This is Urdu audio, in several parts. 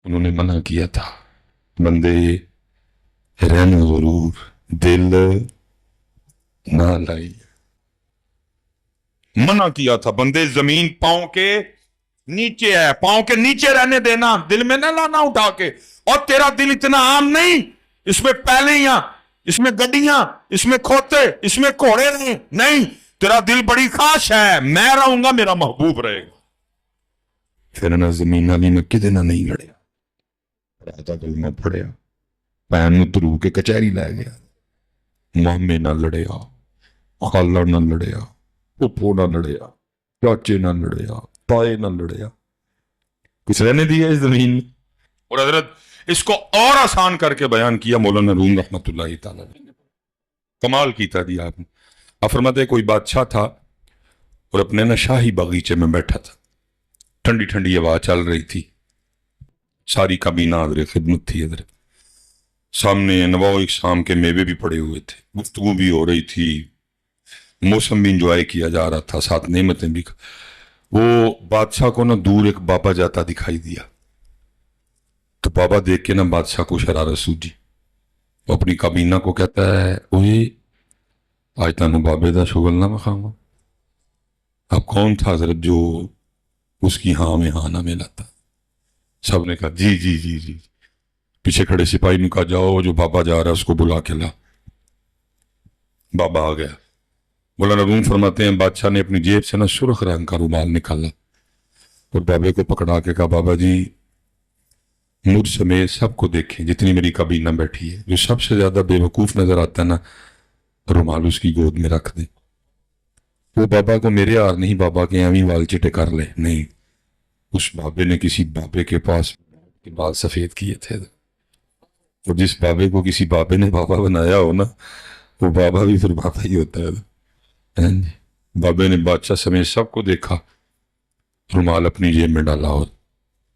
انہوں نے منع کیا تھا بندے رہنا ضرور دل نہ لائی، منع کیا تھا بندے زمین پاؤں کے نیچے ہے، پاؤں کے نیچے رہنے دینا، دل میں نہ لانا اٹھا کے۔ اور تیرا دل اتنا عام نہیں اس میں پہلیاں، اس میں گڈیاں، اس میں کھوتے، اس میں گھوڑے نہیں، تیرا دل بڑی خاص ہے، میں رہوں گا میرا محبوب رہے گا۔ پھر نہ زمین علی میں کدے نہ نہیں لڑیا، راجا کلمہ پڑھیا، پین نو ترو کے کچہری لے گیا، مامے نہ لڑیا، خالہ نہ لڑیا، پھپھو نہ لڑیا، چاچے نہ لڑیا، تائے نہ لڑیا، کچھ رہنے دیا اس زمین میں۔ اور حضرت اس کو اور آسان کر کے بیان کیا مولانا روم رحمۃ اللہ تعالی نے، کمال کیتا دیا آپ نے۔ آپ فرماتے کوئی بادشاہ تھا اور اپنے نا شاہی باغیچے میں بیٹھا تھا، ٹھنڈی ٹھنڈی ہوا چل رہی تھی، ساری کابینہ حضرت خدمت تھی، حضرت سامنے نواء اقسام کے میوے بھی پڑے ہوئے تھے، گفتگو بھی ہو رہی تھی، موسم بھی انجوائے کیا جا رہا تھا، ساتھ نعمتیں بھی۔ وہ بادشاہ کو نا دور ایک بابا جاتا دکھائی دیا، تو بابا دیکھ کے نا بادشاہ کو شرارت سوجی، وہ اپنی کابینہ کو کہتا ہے اوے آج تانوں بابے دا شغل نہ مخاواں۔ اب کون تھا حضرت جو اس کی ہاں میں ہاں نہ ملاتا؟ سب نے کہا جی جی جی جی۔ پیچھے کھڑے سپاہی نے کہا جاؤ جو بابا جا رہا ہے اس کو بلا کے لا۔ بابا آ گیا۔ مولانا روم فرماتے ہیں بادشاہ نے اپنی جیب سے نا سرخ رنگ کا رومال نکالا اور بابے کو پکڑا کے کہا بابا جی مجھ سمیت سب کو دیکھیں جتنی میری کابینہ بیٹھی ہے، جو سب سے زیادہ بے وقوف نظر آتا ہے نا رومال اس کی گود میں رکھ دیں۔ وہ بابا کو میرے یار نہیں، بابا کے ایویں وال چٹے کر لے نہیں، اس بابے نے کسی بابے کے پاس کے بال سفید کیے تھے، اور جس بابے کو کسی بابے نے بابا بنایا ہو نا وہ بابا بھی پھر بابا ہی ہوتا ہے۔ بابے نے بادشاہ سمیت سب کو دیکھا، رومال اپنی جیب میں ڈالا اور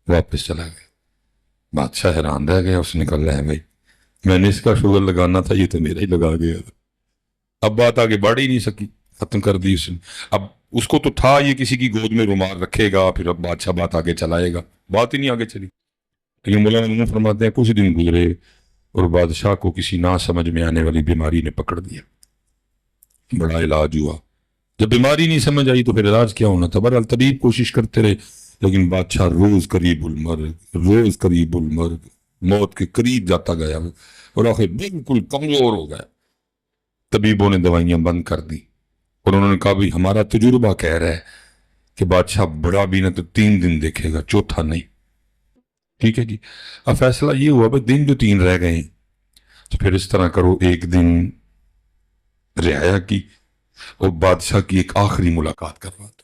واپس چلا گیا۔ بادشاہ حیران رہ گیا، اس نے کہا لے بھائی میں نے اس کا شغل لگانا تھا، یہ تو میرا ہی لگا گیا۔ اب بات آگے بڑھ ہی نہیں سکی، ختم کر دی اس نے۔ اب اس کو تو تھا یہ کسی کی گود میں رومال رکھے گا پھر اب بادشاہ بات آگے چلائے گا، بات ہی نہیں آگے چلی۔ لیکن مولانا روم فرماتے ہیں کچھ دن گزرے اور بادشاہ کو کسی نہ سمجھ میں آنے والی بیماری نے پکڑ دیا، بڑا علاج ہوا، جب بیماری نہیں سمجھ آئی تو پھر علاج کیا ہونا تھا۔ بہرحال طبیب کوشش کرتے رہے لیکن بادشاہ روز قریب المرگ، روز قریب المرگ، موت کے قریب جاتا گیا اور آخر بالکل کمزور ہو گیا۔ طبیبوں نے دوائیاں بند کر دی اور انہوں نے کہا بھی ہمارا تجربہ کہہ رہا ہے کہ بادشاہ بڑا بھی نہ تو 3 دن دیکھے گا، چوتھا نہیں۔ ٹھیک ہے جی، اب فیصلہ یہ ہوا بھائی دن جو 3 رہ گئے ہیں تو پھر اس طرح کرو ایک دن رعایا کی اور بادشاہ کی ایک آخری ملاقات کروا دو۔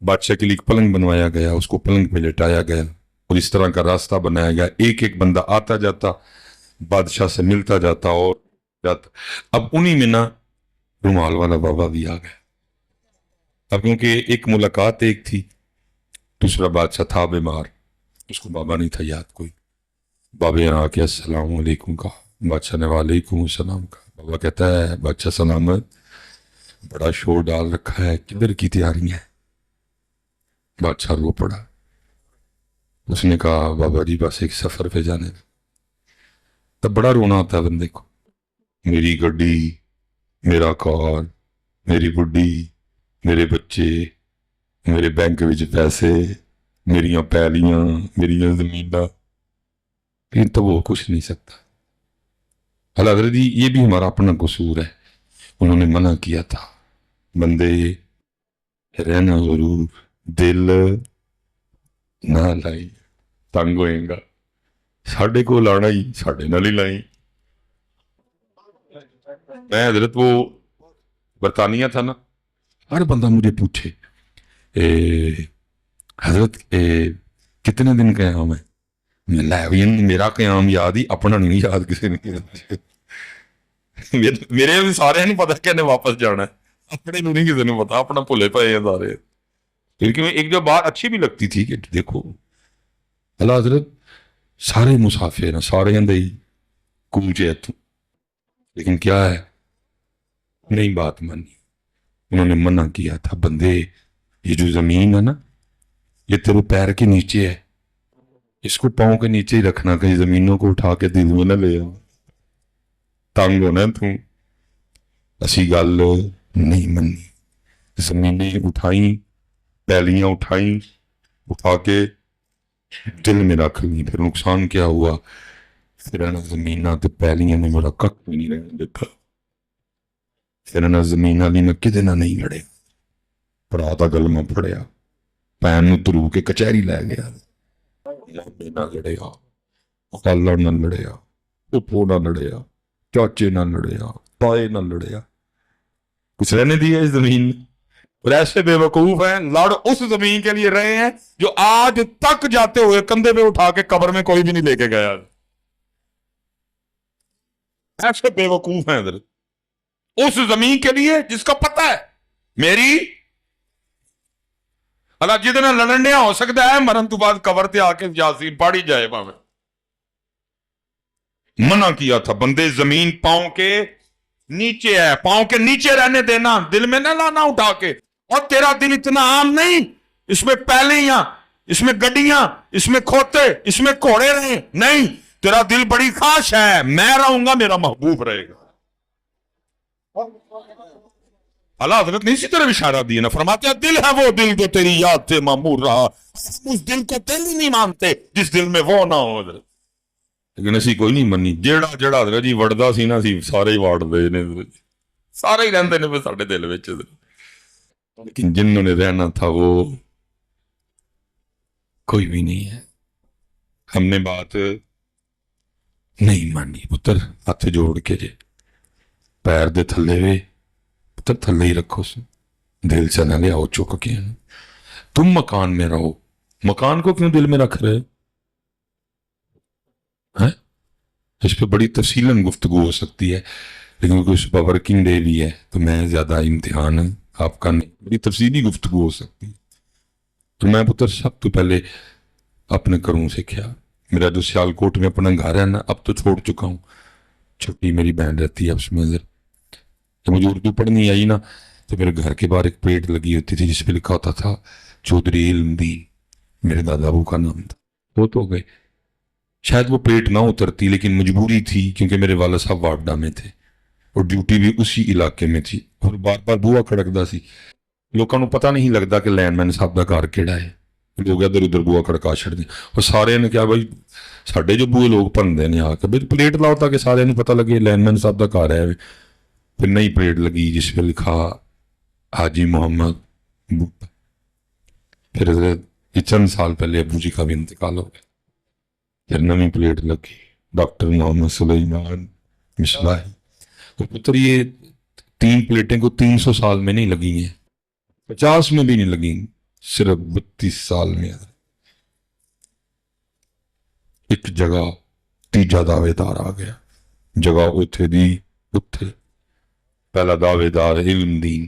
بادشاہ کے لیے ایک پلنگ بنوایا گیا، اس کو پلنگ پہ لٹایا گیا اور اس طرح کا راستہ بنایا گیا، ایک ایک بندہ آتا جاتا بادشاہ سے ملتا جاتا اور جاتا۔ اب انہی میں نا رومال والا بابا بھی آ گیا۔ اب کیونکہ ایک ملاقات ایک تھی، دوسرا بادشاہ تھا بیمار، اس کو بابا نہیں تھا یاد کوئی۔ بابا نے آ کے السلام علیکم کہا، بادشاہ نے وعلیکم السلام کہا۔ بابا کہتا ہے بادشاہ سلامت، بڑا شور ڈال رکھا ہے، کدھر کی تیاریاں ہیں؟ بادشاہ رو پڑا، اس نے کہا بابا جی بس ایک سفر پہ جانے میں۔ تب بڑا رونا آتا ہے بندے کو، میری گڈی، میرا کار، میری بڈی، میرے بچے، میرے بینک وچ پیسے، میریاں پیلیاں، میریاں زمیناں، لیکن تو وہ کچھ نہیں سکتا۔ حضرت جی یہ بھی ہمارا اپنا قصور ہے، انہوں نے منع کیا تھا بندے رہنا ضرور دل نہ لائی، تنگ ہوئیں گا، ساڈے کو لانا ہی ساڈے نال ہی لائی۔ میں حضرت وہ برطانیہ تھا نا، ہر بندہ مجھے پوچھے حضرت کتنے دن قیام ہے؟ میرا قیام یاد ہی، اپنا نہیں یاد کسی نے۔ میرے بھی سارے نہیں پتا کہ واپس جانا ہے، اپنے نہیں کسی نے پتا، اپنا بھولے پائے ہیں سارے۔ لیکن ایک جو بات اچھی بھی لگتی تھی کہ دیکھو اللہ حضرت سارے مسافر ہیں، سارے اندر ہی کوچ ہے تو، لیکن کیا ہے نہیں بات مانی، انہوں نے منع کیا تھا بندے یہ جو زمین ہے نا یہ تیرے پیر کے نیچے ہے، اس کو پاؤں کے نیچے ہی رکھنا، کہیں زمینوں کو اٹھا کے دل میں نہ لے آنا، تنگ ہونا تو اسی گل نہیں مننی۔ زمینیں اٹھائیں، پیلیاں اٹھائیں، اٹھا کے دل میں رکھ لی، پھر نقصان کیا ہوا؟ پھر انہیں زمیناں تے پیلیاں نے میرا کک بھی نہیں رہن دیتا، پھر انہیں زمیناں لی میں کدے نہ نہیں لڑے، پڑا دا گلمہ پڑیا، پین نو ترو کے کچہری لے گیا، لامے نہ لڑیا، خالہ نہ لڑیا، پھپھو نہ لڑیا، چاچے نہ لڑیا، تائے نہ لڑیا، کچھ رہنے دیا اس زمین میں۔ اور ایسے بے وقوف ہیں، لڑ اس زمین کے لیے رہے ہیں جو آج تک جاتے ہوئے کندھے پہ اٹھا کے قبر میں کوئی بھی نہیں لے کے گیا۔ ایسے بے وقوف ہیں ادھر اس زمین کے لیے جس کا پتہ ہے میری اللہ جتنا لڑنیا ہو سکتا ہے، مرن تو بعد قبر تے آ کے یاسین پڑھی جائے پاویں۔ منع کیا تھا بندے زمین پاؤں کے نیچے ہے، پاؤں کے نیچے رہنے دینا، دل میں نہ لانا اٹھا کے۔ اور تیرا دل اتنا عام نہیں، اس میں پیلیاں، اس میں گڈیاں، اس میں کھوتے، اس میں گھوڑے رہے نہیں، تیرا دل بڑی خواہش ہے میں رہوں گا، میرا محبوب رہے گا۔ اللہ حضرت نے اسی طرح اشارہ دیا نا، فرماتے ہیں دل ہے وہ دل جو تیری یاد سے معمور رہا، ہم اس دل کو دل ہی نہیں مانتے جس دل میں وہ نہ ہو حضرت۔ لیکن اسی کوئی نہیں منی، جیڑا حضرت جی وڑدا سی نا سی سارے ہی واڑ دے نے، سارے ہی رہندے نے ساڈے دل وچ، لیکن جنہوں نے رہنا تھا وہ کوئی بھی نہیں ہے۔ ہم نے بات نہیں مانی، پتر ہاتھ جوڑ کے جے پیر دے تھلے وے پتر تھلے ہی رکھو سن، دل سے نہ لے آؤ چک کے۔ تم مکان میں رہو، مکان کو کیوں دل میں رکھ رہے ہیں؟ اس پہ بڑی تفصیلاً گفتگو ہو سکتی ہے، لیکن کچھ ورکنگ ڈے بھی ہے تو میں زیادہ امتحان آپ کا نہیں، بڑی تفصیلی گفتگو ہو سکتی ہے۔ تو میں پتر سب تو پہلے اپنے گھروں سے کیا، میرا جو سیالکوٹ میں اپنا گھر ہے نا اب تو چھوڑ چکا ہوں، چھٹی میری بہن رہتی ہے اس میں ادھر، تو مجھے اردو پڑھنی آئی نا تو میرے گھر کے باہر ایک پلیٹ لگی ہوتی تھی جس پہ لکھا ہوتا تھا چودھری علم دین، میرے دادا ابو کا نام تھا۔ وہ تو گئے، شاید وہ پلیٹ نہ اترتی لیکن مجبوری تھی کیونکہ میرے والد صاحب وارڈا میں تھے اور ڈیوٹی بھی اسی علاقے میں تھی، اور بار بار بوا کھڑکدا سی، لوگوں کو پتہ نہیں لگتا کہ لینڈ مین صاحب دا گھر کیڑا ہے، لوگ ادھر ادھر بوا کھڑکا چھڑ دیں، اور سارے نے کیا بھائی ساڈے جو بوئے لوگ بھنتے ہیں آ کے بھائی پلیٹ لاؤ تاکہ سارے نے پتہ لگے لینڈ مین صاحب دا گھر ہے۔ پھر نئی پلیٹ لگی جس پہ لکھا حاجی محمد بوٹا، پھر یہ چند سال پہلے ابو جی کا بھی انتقال ہو گیا، پھر نئی پلیٹ لگی ڈاکٹر محمد سلیمان مصباحی۔ تو پتر یہ 3 پلیٹیں کو 300 سال میں نہیں لگی ہیں، 50 میں بھی نہیں لگی، صرف 32 سال میں۔ ایک جگہ تیجا دعوے دار آ گیا، جگہ اتھے دی اتھے، پہلا دعوے دار علم دین۔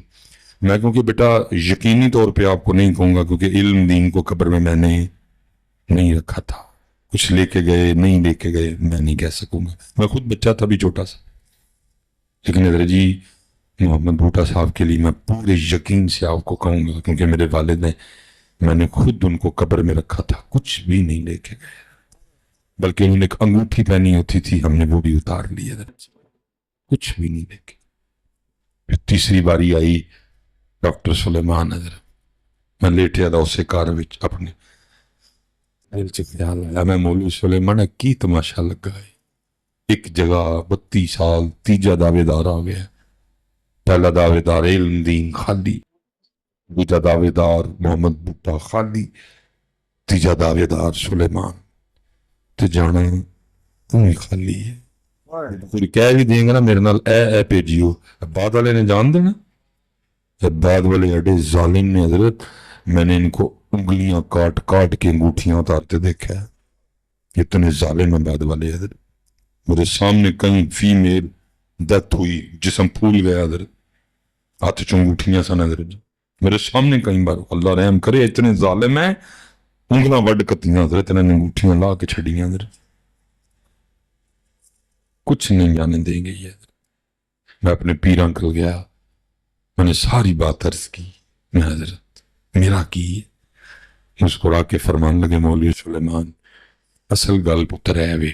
میں کیونکہ بیٹا یقینی طور پہ آپ کو نہیں کہوں گا کیونکہ علم دین کو قبر میں میں نے نہیں رکھا تھا، کچھ لے کے گئے نہیں لے کے گئے میں نہیں کہہ سکوں گا، میں خود بچہ تھا بھی چھوٹا سا، لیکن حضرت جی محمد بوٹا صاحب کے لیے میں پورے یقین سے آپ کو کہوں گا کیونکہ میرے والد نے، میں نے خود ان کو قبر میں رکھا تھا، کچھ بھی نہیں لے کے گئے، بلکہ انہوں نے ایک انگوٹھی پہنی ہوتی تھی ہم نے وہ بھی اتار لی ہے، کچھ بھی نہیں لے کے۔ پھر تیسری باری آئی ڈاکٹر سلیمان حضرت، میں لیٹیا تھا اسے کار وچ، اپنے دل چ خیال آیا میں مولوی سلیمان کی تماشا لگا ہے، ایک جگہ 32 سال تیجا دعوے دار آ گیا، پہلا دعوے دار علم دین خالی، دوجا دعوے دار محمد بوٹا خالی، تیجا دعوے دار سلیمان، تے جانا تم خالی ہے۔ کوئی کہہ بھی دیں گے نا میرے نال اے بھیجیو، بعد والے نے جان دینا، بعد والے ایڈے ظالم نے حضرت، میں نے ان کو انگلیاں کاٹ کاٹ کے انگوٹھیاں اتارتے دیکھا ہے، اتنے ظالم ہیں بعد والے حضرت۔ میرے سامنے کہیں فیمیل ڈیتھ ہوئی، جسم پھول گیا حضرت، ہاتھ چنگوٹھیاں سن حضرت، میرے سامنے کئی بار، اللہ رحم کرے اتنے ظالم ہیں، انگلاں وڈ کتیاں حضرت، انہوں نے انگوٹھیاں لا کے چھڑیاں حضرت، کچھ نہیں جانے دیں گے یہ حضرت۔ میں اپنے پیراں کل گیا، میں نے ساری بات عرض کی، میں حضرت میرا کی، مسکرا کے فرمان لگے مولوی سلیمان اصل گل پتر ہے وے،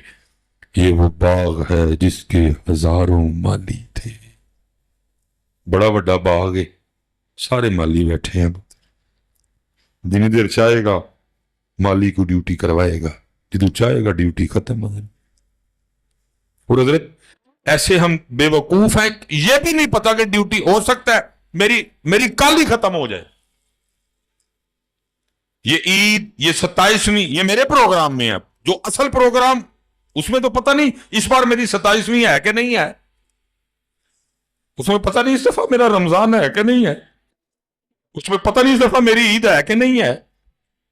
یہ وہ باغ ہے جس کے ہزاروں مالی تھے. بڑا بڑا باغ ہے، سارے مالی بیٹھے ہیں. جنہیں دیر چاہے گا مالی کو ڈیوٹی کروائے گا، جدو چاہے گا ڈیوٹی ختم ہو جائے. اور حضرت ایسے ہم بے وقوف ہیں، یہ بھی نہیں پتا کہ ڈیوٹی ہو سکتا ہے میری کل ہی ختم ہو جائے. یہ عید، یہ 27ویں، یہ میرے پروگرام میں ہے. جو اصل پروگرام اس میں تو پتہ نہیں اس بار میری 27ویں ہے کہ نہیں ہے، اس میں پتہ نہیں اس دفعہ میرا رمضان ہے کہ نہیں ہے، اس میں پتہ نہیں اس دفعہ میری عید ہے کہ نہیں ہے.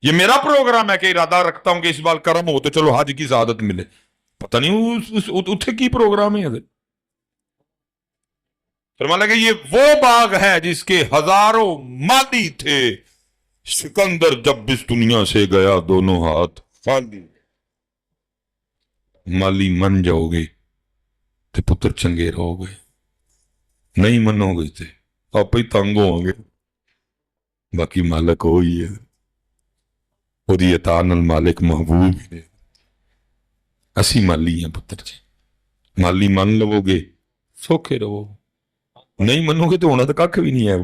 یہ میرا پروگرام ہے کہ ارادہ رکھتا ہوں کہ اس بار کرم ہو تو چلو حج کی سعادت ملے. پتہ نہیں اتھے کی پروگرام ہے. فرمایا کہ یہ وہ باغ ہے جس کے ہزاروں مالی تھے، سکندر جب اس دنیا سے گیا دونوں ہاتھ خالی. مالی من جاؤ گے تو پتر چنگے رہو گے، نہیں منو گے تو آپ ہی تنگ ہو گے. باقی مالک وہی ہے، وہی عطان المالک محبوب ہے. اسی مالی ہیں پتر جی. مالی من لو گے سوکھے رہو، نہیں منو گے تو ہونا تو کھ بھی نہیں ہے.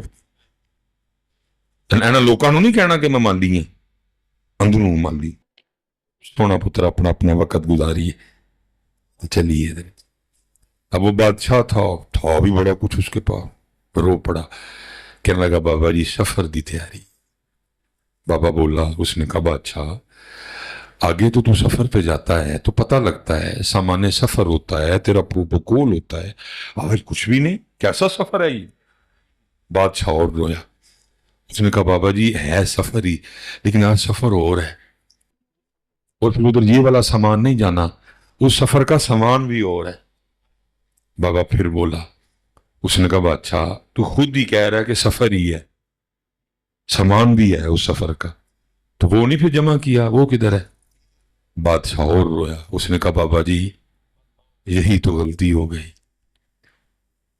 اینا لوکاں نوں نہیں کہنا کہ میں مالی ہوں، اندروں مالی. سونا پتر اپنا اپنا وقت گزاریے چلیے. اب وہ بادشاہ تھا بھی بڑا کچھ اس کے پاس. رو پڑا، کہنے لگا بابا جی سفر دی تیاری. بابا بولا، اس نے کہا بادشاہ آگے تو سفر پہ جاتا ہے تو پتہ لگتا ہے، سامان سفر ہوتا ہے، تیرا پروٹوکول ہوتا ہے. آج کچھ بھی نہیں، کیسا سفر ہے یہ؟ بادشاہ اور رویا. اس نے کہا بابا جی ہے سفر ہی، لیکن آج سفر اور ہے. اور پھر ادھر یہ والا سامان نہیں جانا، اس سفر کا سامان بھی اور ہے. بابا پھر بولا، اس نے کہا بادشاہ تو خود ہی کہہ رہا ہے کہ سفر ہی ہے، سامان بھی ہے اس سفر کا، تو وہ نہیں پھر جمع کیا، وہ کدھر ہے؟ بادشاہ اور رویا. اس نے کہا بابا جی یہی تو غلطی ہو گئی،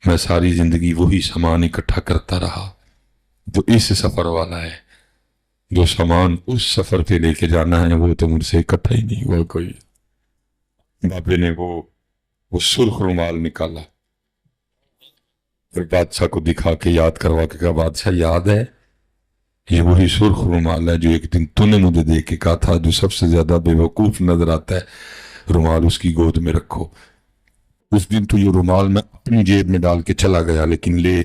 میں ساری زندگی وہی سامان اکٹھا کرتا رہا جو اس سفر والا ہے، جو سامان اس سفر پہ لے کے جانا ہے وہ تو مجھ سے اکٹھا ہی نہیں ہوا کوئی. بابے نے وہ سرخ رومال نکالا، پھر بادشاہ کو دکھا کے یاد کروا کے کہا بادشاہ یاد ہے یہ وہی سرخ رومال ہے جو ایک دن تو نے مجھے دے کے کہا تھا جو سب سے زیادہ بے وقوف نظر آتا ہے رومال اس کی گود میں رکھو. اس دن تو یہ رومال میں اپنی جیب میں ڈال کے چلا گیا، لیکن لے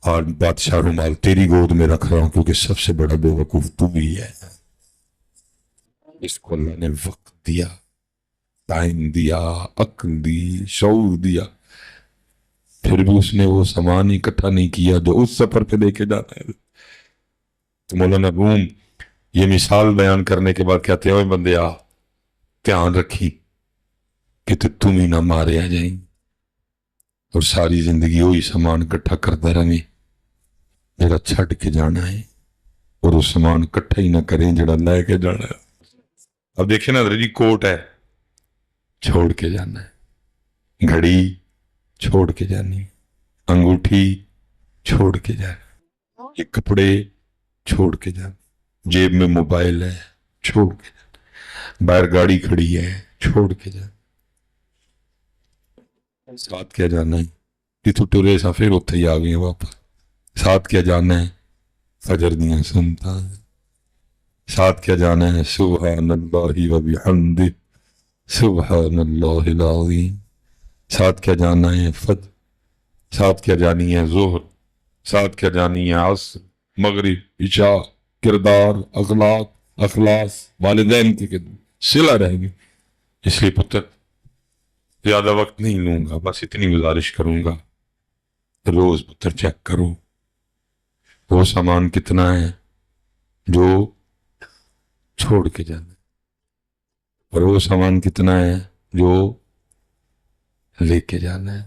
اور بادشاہ رومال تیری گود میں رکھ رہا ہوں کیونکہ سب سے بڑا بے وقوف تو ہی ہے. اس کو اللہ نے وقت دیا، ٹائم دیا، عقل دی، شعور دیا، پھر بھی اس نے وہ سامان اکٹھا نہیں کیا جو اس سفر پہ لے کے جانا ہے. تو مولانا روم یہ مثال بیان کرنے کے بعد کہتے ہیں بندے آ دھیان رکھی کہ تم ہی نہ مارے آ جائیں اور ساری زندگی وہی سامان اکٹھا کرتا رہیں جڑا چھڈ کے جانا ہے، اور وہ سامان اکٹھا ہی نہ کریں جڑا لے کے جانا ہے. اب دیکھیں نا جی کوٹ ہے چھوڑ کے جانا ہے، گھڑی چھوڑ کے جانی، انگوٹھی چھوڑ کے جانا، یہ کپڑے چھوڑ کے جانا، جیب میں موبائل ہے چھوڑ کے جانا، باہر گاڑی کھڑی ہے چھوڑ کے جانا. ساتھ کیا جانا ہے جتوں ٹرے سا پھر اتھے ہی آ گئے واپس. ساتھ کیا جانا ہے فجر دیاں سنتا، ساتھ کیا جانا ہے سبحان اللہ و بحمدہ سبحان اللہ العظیم. ساتھ کیا جانا ہے فجر، ساتھ کیا جانی ہے ظہر، ساتھ کیا جانی ہے عصر، مغرب، عشاء، کردار، اخلاق، اخلاص، والدین کی صلہ رہیں گے. اس لیے پتر زیادہ وقت نہیں لوں گا، بس اتنی گزارش کروں گا روز پتر چیک کرو وہ سامان کتنا ہے جو چھوڑ کے جانا ہے، اور وہ سامان کتنا ہے جو لے کے جانا ہے.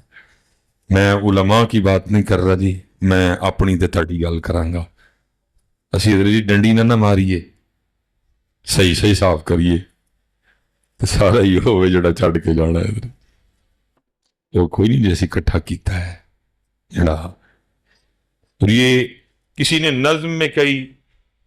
میں علماء کی بات نہیں کر رہا جی، میں اپنی تے تہاڈی گل کراں گا. اسی ادھر جی ڈنڈی نہ ماریے، صحیح صحیح صاف کریے تو سارا ہی ہوئے جڑا چھڈ کے جانا ہے ادھر. تو کوئی نہیں جیسے اکٹھا کیتا ہے جڑا. اور یہ کسی نے نظم میں کئی